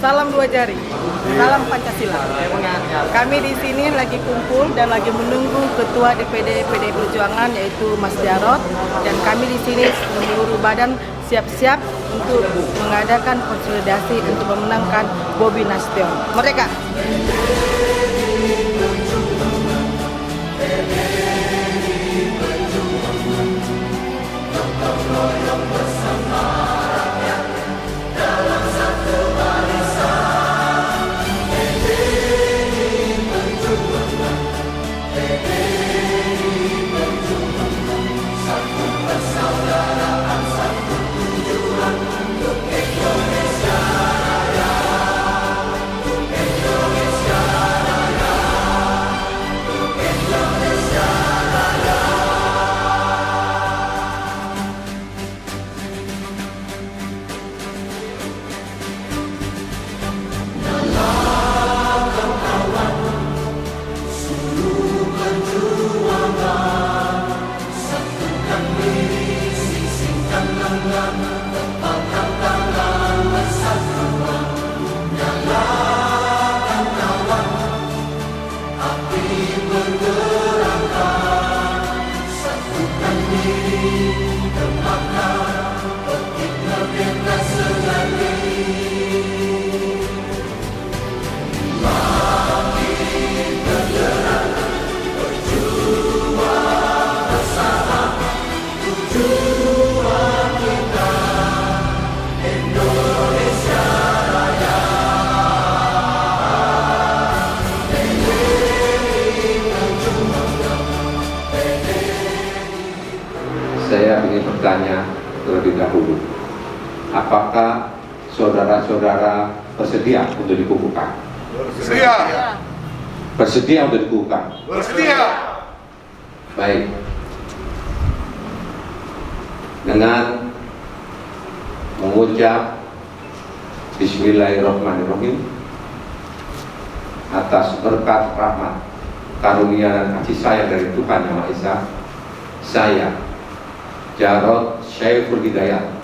Salam dua jari, salam Pancasila. Kami di sini lagi kumpul dan lagi menunggu Ketua DPD PDI Perjuangan yaitu Mas Jarod, dan kami di sini seluruh badan siap-siap untuk mengadakan konsolidasi untuk memenangkan Bobi Nasution. Merdeka! Saya ingin bertanya terlebih dahulu, apakah saudara-saudara bersedia untuk dikukuhkan? Bersedia. Bersedia untuk dikukuhkan? Bersedia. Baik. Dengan mengucap Bismillahirrahmanirrahim atas berkat rahmat, karunia dan kasih sayang dari Tuhan Yang Maha Esa, saya Jarod Syaiful Hidayat,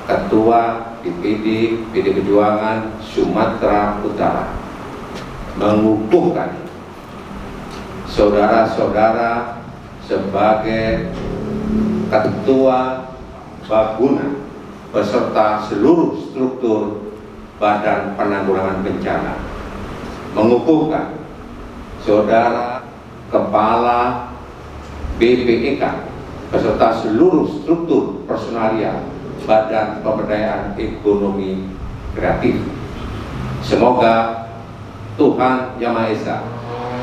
Ketua DPD PDI Perjuangan Sumatera Utara, mengukuhkan saudara-saudara sebagai Ketua Baguna beserta seluruh struktur Badan Penanggulangan Bencana, mengukuhkan saudara Kepala BPEK beserta seluruh struktur personalia Badan Pemberdayaan Ekonomi Kreatif. Semoga Tuhan Yang Maha Esa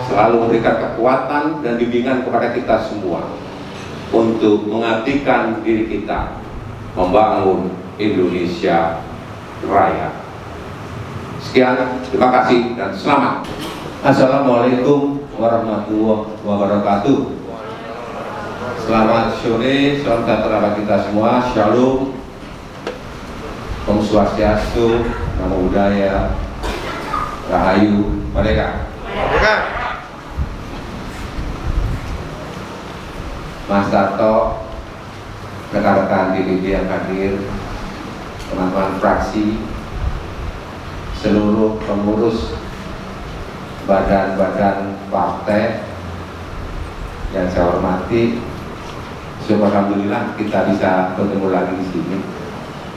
selalu memberikan kekuatan dan bimbingan kepada kita semua untuk mengabdikan diri kita membangun Indonesia Raya. Sekian, terima kasih dan selamat. Assalamualaikum warahmatullahi wabarakatuh. Selamat sore, salam sejahtera bagi kita semua. Shalom, Om Swastiastu, Namo Buddhaya, Rahayu, Merdeka. Mas Tarto, rekan-rekan DPD yang hadir, teman-teman fraksi, seluruh pengurus badan-badan partai yang saya hormati. Alhamdulillah kita bisa bertemu lagi di sini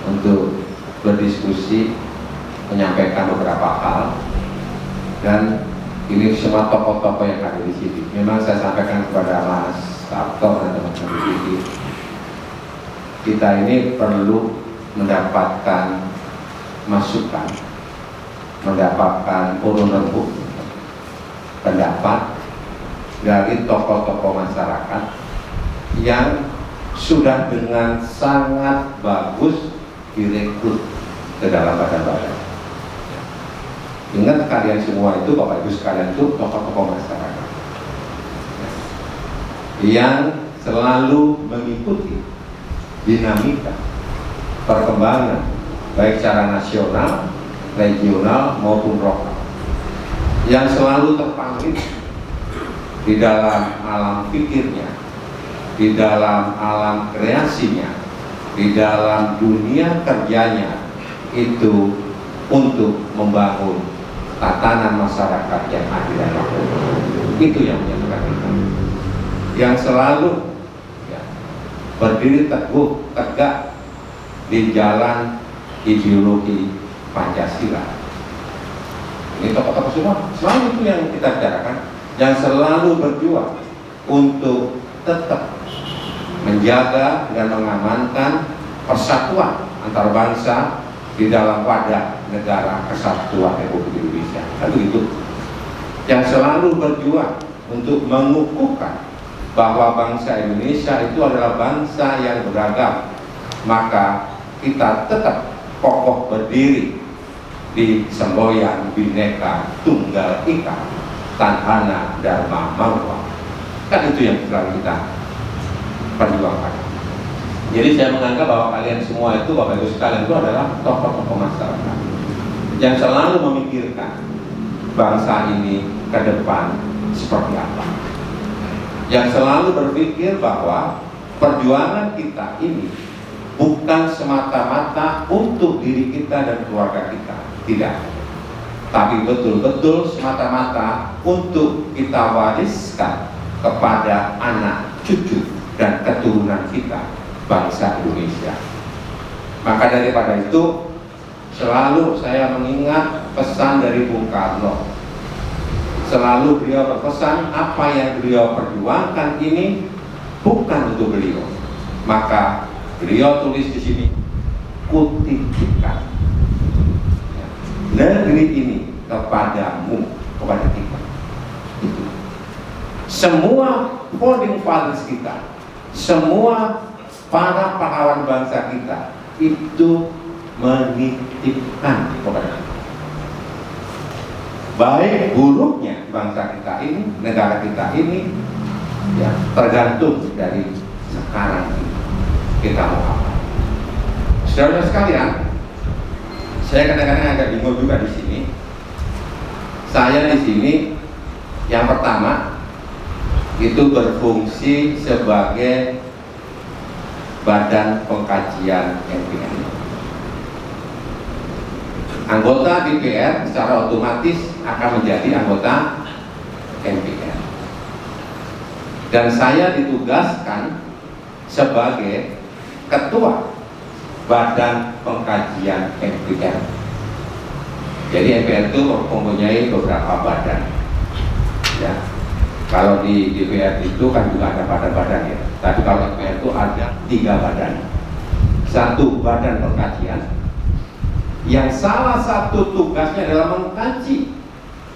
untuk berdiskusi, menyampaikan beberapa hal, dan ini semua tokoh-tokoh yang ada di sini. Memang saya sampaikan kepada Mas Tarto dan teman-teman di sini, kita ini perlu mendapatkan masukan, mendapatkan urun rembuk pendapat dari tokoh-tokoh masyarakat yang sudah dengan sangat bagus direkrut ke dalam badan-badan. Ingat kalian semua itu, Bapak Ibu sekalian, itu tokoh-tokoh masyarakat yang selalu mengikuti dinamika perkembangan baik secara nasional, regional maupun lokal, yang selalu terpanggil di dalam alam pikirnya, di dalam alam kreasinya, di dalam dunia kerjanya itu untuk membangun tatanan masyarakat yang adil dan makmur. Itu yang menyatukan kita, yang selalu berdiri teguh tegak di jalan ideologi Pancasila. Ini tokoh-tokoh semua selalu itu yang kita bicarakan, yang selalu berjuang untuk tetap menjaga dan mengamankan persatuan antar bangsa di dalam wadah negara kesatuan Republik Indonesia. Kan begitu? Yang selalu berjuang untuk mengukuhkan bahwa bangsa Indonesia itu adalah bangsa yang beragam, maka kita tetap kokoh berdiri di semboyan Bhinneka Tunggal Ika, Tanhana Dharma Marwa. Kan itu yang selalu kita perjuangkan. Jadi saya menganggap bahwa kalian semua itu, Bapak Ibu sekalian, itu adalah tokoh-tokoh masyarakat yang selalu memikirkan bangsa ini ke depan seperti apa, yang selalu berpikir bahwa perjuangan kita ini bukan semata-mata untuk diri kita dan keluarga kita, tidak, tapi betul-betul semata-mata untuk kita wariskan kepada anak, cucu, dan keturunan kita, bangsa Indonesia. Maka daripada itu, selalu saya mengingat pesan dari Bung Karno. Selalu beliau berpesan, apa yang beliau perjuangkan ini bukan untuk beliau. Maka beliau tulis di sini, kutitipkan negeri ini kepadamu, kepada kita. Itu. Semua founding fathers kita, semua para pahlawan bangsa kita itu menitipkan kepada kita. Baik buruknya bangsa kita ini, negara kita ini, ya tergantung dari sekarang ini kita mau apa. Saudara sekalian, saya kadang-kadang agak bingung juga di sini. Saya di sini yang pertama itu berfungsi sebagai badan pengkajian MPR. Anggota DPR secara otomatis akan menjadi anggota MPR. Dan saya ditugaskan sebagai ketua badan pengkajian MPR. Jadi MPR itu mempunyai beberapa badan. Ya. Kalau di DPR itu kan juga ada badan-badan ya. Tapi kalau MPR itu ada 3 badan. Satu badan pengkajian, yang salah satu tugasnya adalah mengkaji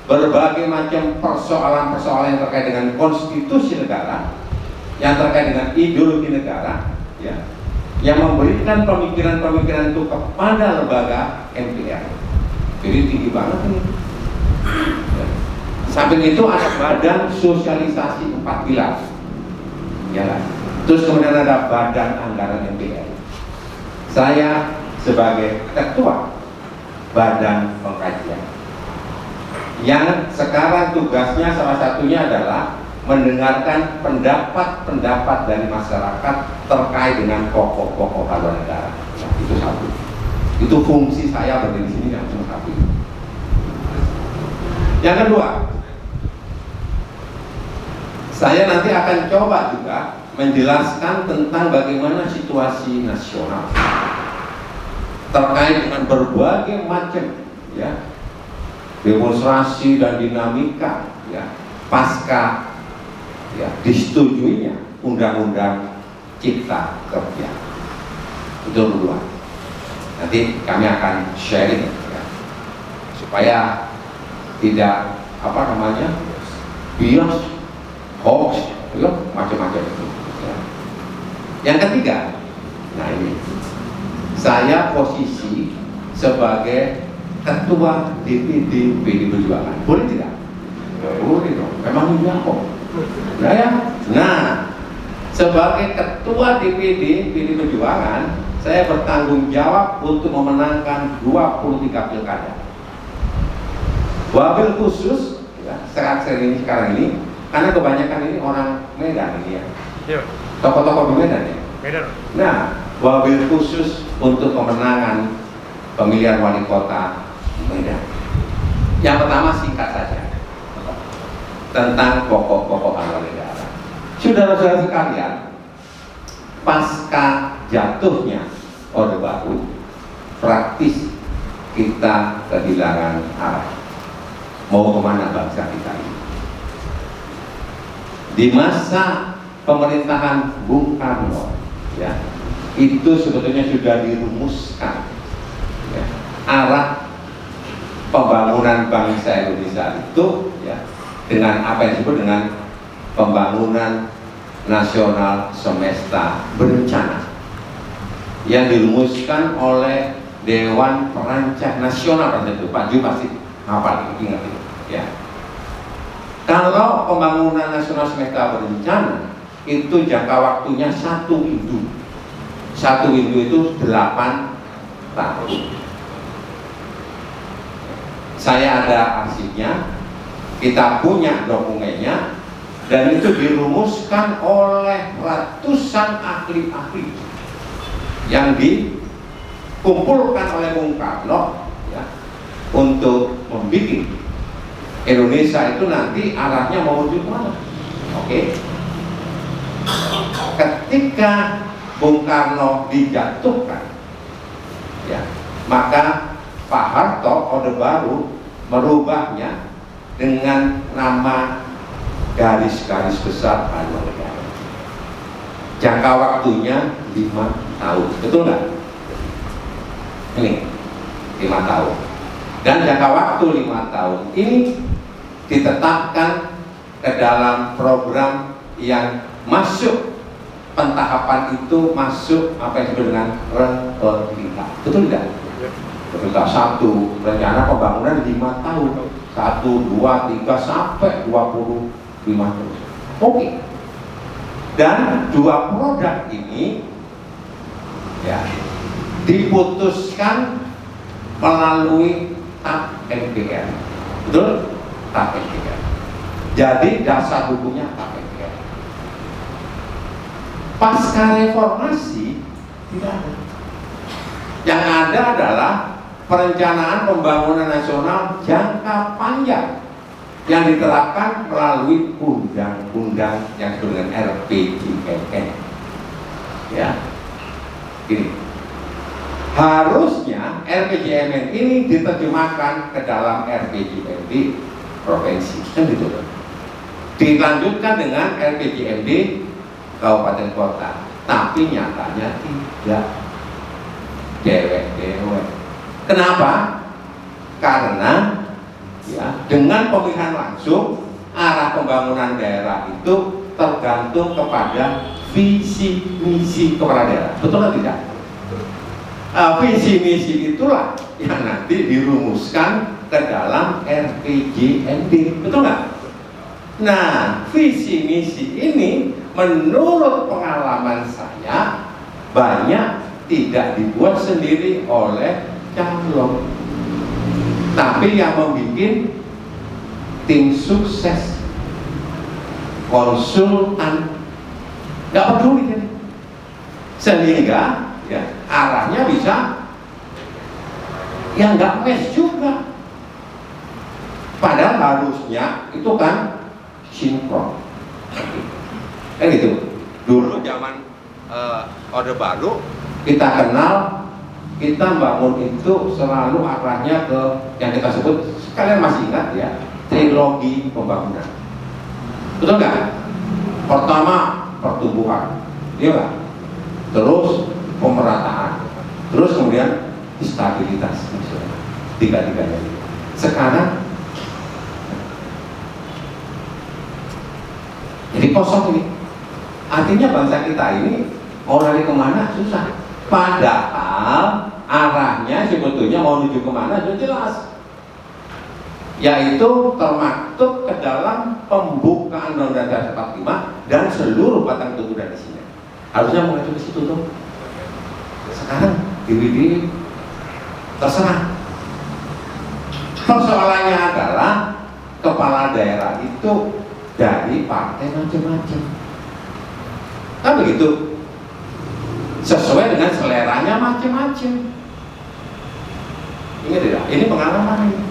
berbagai macam persoalan-persoalan yang terkait dengan konstitusi negara, yang terkait dengan ideologi negara, ya, yang memberikan pemikiran-pemikiran itu kepada lembaga MPR. Jadi tinggi banget ini. Ya. Samping itu ada badan sosialisasi 4 pilar, ya kan? Terus kemudian ada badan anggaran MPR. Saya sebagai ketua badan pengkajian, yang sekarang tugasnya salah satunya adalah mendengarkan pendapat-pendapat dari masyarakat terkait dengan pokok-pokok haluan negara. Nah, itu satu. Itu fungsi saya berdiri di sini yang cuma satu. Yang kedua, saya nanti akan coba juga menjelaskan tentang bagaimana situasi nasional terkait dengan berbagai macam, ya, demonstrasi dan dinamika, ya, pasca, ya, disetujuinya Undang-Undang Cipta Kerja. Itu kedua. Nanti kami akan sharing, ya, supaya tidak bias, hoax, ya, macam-macam itu. Ya. Yang ketiga, nah ini, saya posisi sebagai ketua DPD PDI Perjuangan, boleh tidak? Boleh dong, memang ini kok. Nah ya, nah sebagai ketua DPD PDI Perjuangan, saya bertanggung jawab untuk memenangkan 23 pilkada. Wabil khusus, ya, sekarang ini, karena kebanyakan ini orang Medan ini ya, tokoh-tokoh di Medan ya. Nah, wabil khusus untuk pemenangan pemilihan wali kota Medan. Yang pertama singkat saja tentang pokok-pokok haluan negara. Saudara-saudara sekalian, pasca jatuhnya Orde Baru, praktis kita kehilangan arah. Mau kemana bangsa kita ini? Di masa pemerintahan Bung Karno, ya, itu sebetulnya sudah dirumuskan, ya, arah pembangunan bangsa Indonesia itu, ya, dengan apa yang disebut dengan pembangunan nasional semesta berencana yang dirumuskan oleh Dewan Perancang Nasional pada itu. Pak Ju pasti hafal, ingat itu, ya. Kalau pembangunan nasional semesta berencana itu jangka waktunya 1 windu. 1 windu itu 8 tahun. Saya ada arsipnya, kita punya dokumennya, dan itu dirumuskan oleh ratusan ahli-ahli yang dikumpulkan oleh Bung Karno, ya, untuk membuat Indonesia itu nanti arahnya mau menuju kemana. Oke. Ketika Bung Karno dijatuhkan, ya, maka Pak Harto Orde Baru merubahnya dengan nama garis-garis besar haluan negara. Jangka waktunya 5 tahun, betul nggak? Ini 5 tahun. Dan jangka waktu 5 tahun ini ditetapkan ke dalam program yang masuk pentahapan itu, masuk apa yang disebut dengan replika. Betul tidak? Replika 1, rencana pembangunan 5 tahun, 1, 2, 3 sampai 25 tahun. Oke. Dan 2 produk ini, ya, diputuskan melalui TAP MPR. Betul? TAP MPR. Jadi dasar hukumnya TAP MPR. Pasca reformasi tidak ada. Yang ada adalah perencanaan pembangunan nasional jangka panjang yang diterapkan melalui undang-undang yang disebut dengan RPJMN. Ya, ini harusnya RPJMN ini diterjemahkan ke dalam RPJMD provinsi, kan gitu. Dilanjutkan dengan RPJMD kabupaten kota, tapi nyatanya tidak. Dewek. Kenapa? Karena, ya, dengan pemilihan langsung arah pembangunan daerah itu tergantung kepada visi misi kepala daerah. Betul atau tidak? Visi misi itulah yang nanti dirumuskan ke dalam RPJMD. Betul nggak? Nah, visi misi ini menurut pengalaman saya banyak tidak dibuat sendiri oleh calon, tapi yang membuat tim sukses, konsultan, nggak peduli jadi. Sehingga, ya, arahnya bisa ya nggak mes juga. Padahal harusnya itu kan sinkron. Kan gitu. Dulu zaman Orde Baru kita kenal, kita bangun itu selalu arahnya ke yang kita sebut, kalian masih ingat ya, trilogi pembangunan. Betul nggak? Pertama pertumbuhan, iya nggak? Terus pemerataan, terus kemudian stabilitas, tiga-tiganya. Sekarang Jadi kosong ini. Artinya bangsa kita ini mau lari kemana susah. Padahal arahnya sebetulnya mau menuju kemana sudah jelas, yaitu termaktub ke dalam pembukaan Undang-Undang 45 dan seluruh batang tubuh dan isinya. Harusnya mengacu ke situ tuh. Sekarang DVD terserah. Persoalannya adalah kepala daerah itu dari partai macam-macam. Kan begitu? Sesuai dengan seleranya macam-macam. Ingat tidak? Ini pengalaman ini.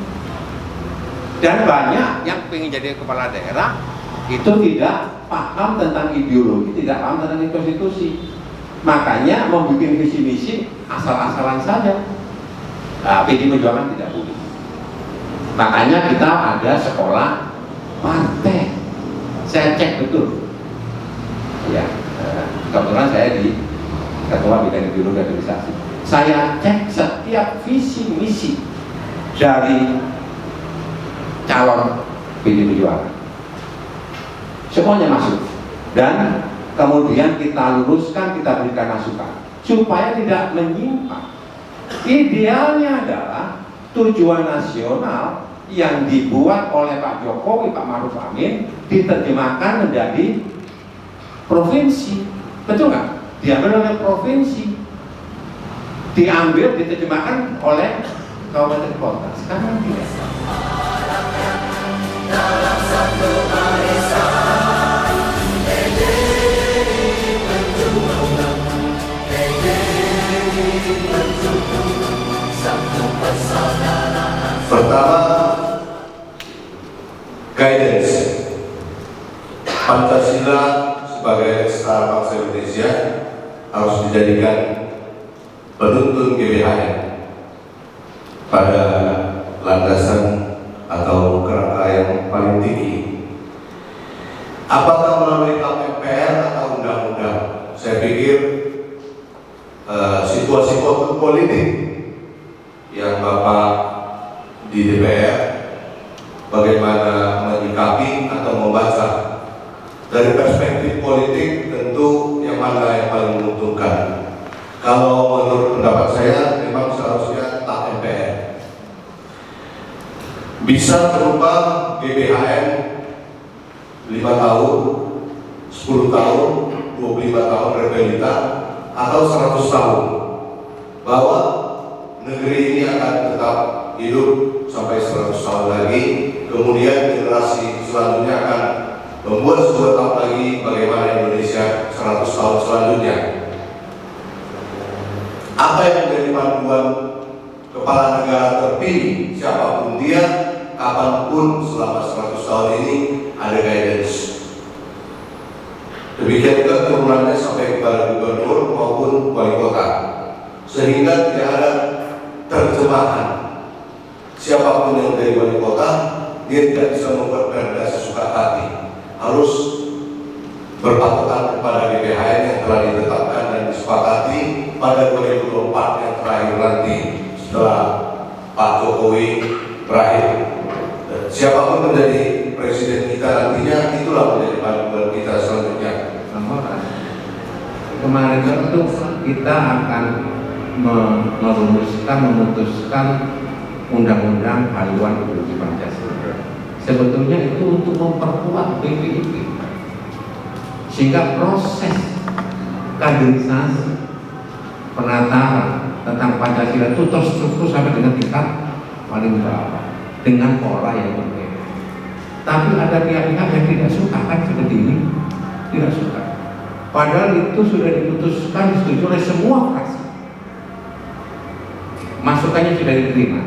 Dan banyak yang ingin jadi kepala daerah itu tidak paham tentang ideologi, tidak paham tentang konstitusi. Makanya membuat visi misi asal-asalan saja. Nah, PD Perjuangan tidak boleh. Makanya kita ada sekolah partai. Saya cek betul. Ya, kebetulan saya di Ketua Bidang Ideologi dan Organisasi. Saya cek setiap visi misi dari calon PD Perjuangan. Semuanya masuk. Dan kemudian kita luruskan, kita berikan masukan supaya tidak menyimpang. Idealnya adalah tujuan nasional yang dibuat oleh Pak Jokowi, Pak Maruf Amin diterjemahkan menjadi provinsi. Betul nggak? Diambil oleh provinsi, diambil, diterjemahkan oleh kabupaten kota. Sekarang tidak. Pertama, guidance. Pancasila sebagai setara bangsa Indonesia harus dijadikan penuntun GBHN pada landasan atau kerangka yang paling tinggi. Apakah melalui KPR atau undang-undang? Saya pikir situasi politik yang Bapak di DPR bagaimana menyikapi atau membaca dari perspektif politik, tentu yang mana yang paling menguntungkan. Kalau menurut pendapat saya memang seharusnya tak MPR bisa berupa GBHN 5 tahun, 10 tahun, 25 tahun realita atau 100 tahun, bahwa negeri ini akan tetap hidup sampai 100 tahun lagi. Kemudian generasi selanjutnya akan membuat sebuah tahap lagi bagaimana Indonesia 100 tahun selanjutnya. Apa yang menjadi panduan kepala negara terpilih, siapapun dia, kapanpun selama 100 tahun ini, ada guidance. Demikian juga turunannya sampai kepada gubernur maupun wali kota, sehingga tidak ada terjemahan. Siapapun yang dari wali kota, dia tidak bisa membuat perda sesuka hati, harus berpatokan kepada GBHN yang telah ditetapkan dan disepakati pada 2024 yang terakhir nanti setelah Pak Jokowi berakhir. Siapapun menjadi presiden kita nantinya, itulah menjadi panduan kita selanjutnya. Kemarin itu kita akan memutuskan undang-undang haluan ideologi Pancasila. Sebetulnya itu untuk memperkuat BPIP, sehingga proses kaderisasi penataan tentang Pancasila itu terstruktur sampai dengan tingkat paling bawah dengan pola yang berbeda. Tapi ada pihak-pihak yang tidak suka kan seperti ini, tidak suka. Padahal itu sudah diputuskan, disetujui oleh semua fraksi. Masukannya sudah diterima.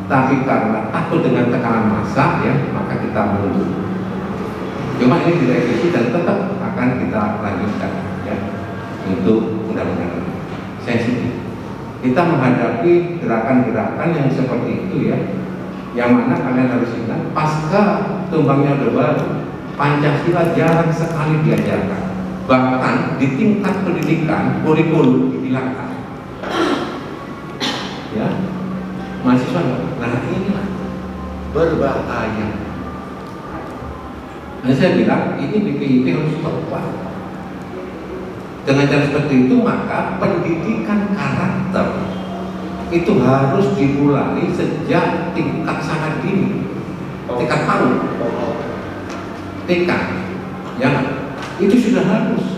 Tapi karena takut dengan tekanan massa, ya, maka kita menunggu. Cuma ini direvisi dan tetap akan kita lanjutkan, ya, untuk undang-undang ini. Sensitif. Kita menghadapi gerakan-gerakan yang seperti itu, ya, yang mana kalian harus ingat, pasca tumbangnya Orde Baru, Pancasila jarang sekali diajarkan. Bahkan di tingkat pendidikan kurikulum dihilangkan. Ya, mahasiswa. Nah, inilah berbahaya. Nah, saya bilang ini BPIP harus berubah. Dengan cara seperti itu maka pendidikan karakter itu harus dimulai sejak tingkat sangat dini, tingkat PAUD, TK, ya itu sudah harus.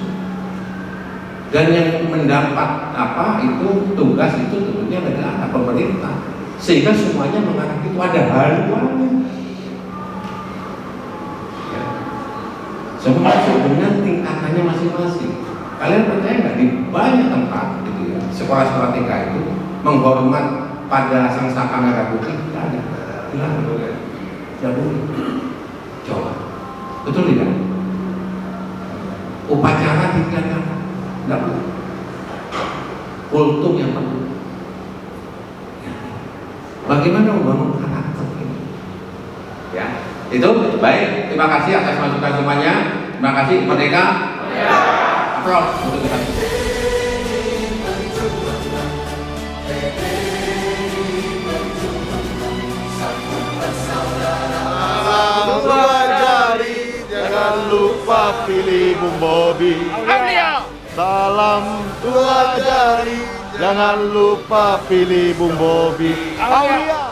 Dan yang mendapat itu tugas itu tentunya negara, pemerintah, sehingga semuanya mengarah itu ada haluannya. Ya. Semua dengan tingkatannya masing-masing. Kalian percaya nggak di banyak tempat gitu ya, sekolah-sekolah TK itu menghormat pada sang saka merah putih? Tidak ada, tidak boleh. Coba, betul tidak? Upacara tidak boleh. Kultum yang perlu. Bagaimana membangun karakter ini? Ya, itu baik. Terima kasih atas masukan semuanya. Terima kasih. Merdeka. Aplaus untuk kita. Dua jari, jangan lupa pilih Bung Bobi. Salam dua jari, jangan lupa pilih Bung Bobi. Aulia.